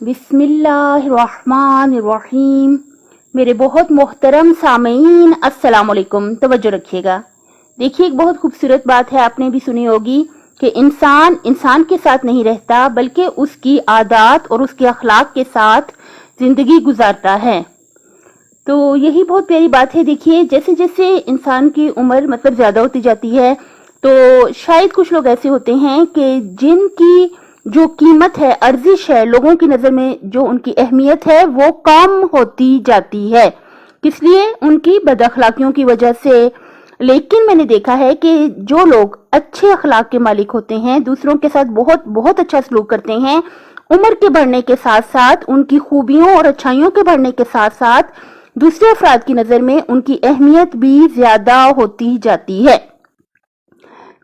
बिस्मिल्लाहिर्रहमानिर्रहीम। मेरे बहुत मोहतरम सामीन, अस्सलाम वालेकुम। तवज्जो रखिएगा। देखिए, एक बहुत खूबसूरत बात है, आपने भी सुनी होगी कि इंसान के साथ नहीं रहता बल्कि उसकी आदत और उसके अखलाक के साथ जिंदगी गुजारता है। तो यही बहुत प्यारी बात है। देखिए, जैसे जैसे इंसान की उम्र मतलब ज्यादा होती जाती है तो शायद कुछ लोग ऐसे होते हैं कि जिनकी जो कीमत है, अर्जिश है, लोगों की नजर में जो उनकी अहमियत है वो कम होती जाती है। किस लिए? उनकी बदअखलाकियों की वजह से। लेकिन मैंने देखा है कि जो लोग अच्छे अखलाक के मालिक होते हैं, दूसरों के साथ बहुत बहुत अच्छा सलूक करते हैं, उम्र के बढ़ने के साथ साथ, उनकी खूबियों और अच्छाइयों के बढ़ने के साथ साथ दूसरे अफराद की नजर में उनकी अहमियत भी ज्यादा होती जाती है।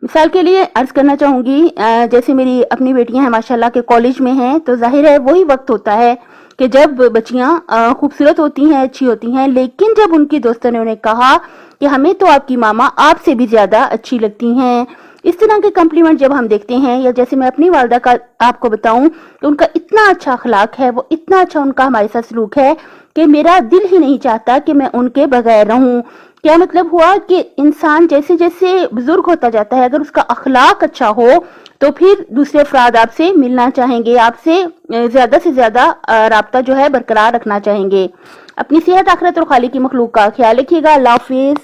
मिसाल के लिए अर्ज करना चाहूंगी, जैसे मेरी अपनी बेटियां हैं माशाल्लाह के कॉलेज में हैं, तो जाहिर है वही वक्त होता है कि जब बच्चियां खूबसूरत होती हैं, अच्छी होती हैं, लेकिन जब उनकी दोस्तों ने उन्हें कहा कि हमें तो आपकी मामा आपसे भी ज्यादा अच्छी लगती हैं, इस तरह के कम्प्लीमेंट जब हम देखते हैं, या जैसे मैं अपनी वालदा का आपको बताऊं कि उनका इतना अच्छा अखलाक है, वो इतना अच्छा उनका हमारे साथ सलूक है कि मेरा दिल ही नहीं चाहता कि मैं उनके बगैर रहूं। क्या मतलब हुआ कि इंसान जैसे जैसे बुजुर्ग होता जाता है, अगर उसका अखलाक अच्छा हो तो फिर दूसरे अफराद आपसे मिलना चाहेंगे, आपसे ज्यादा से ज्यादा राब्ता जो है बरकरार रखना चाहेंगे। अपनी सेहत, आखिरत और खालिक की मखलूक का ख्याल रखिएगा। अल्लाह हाफिज।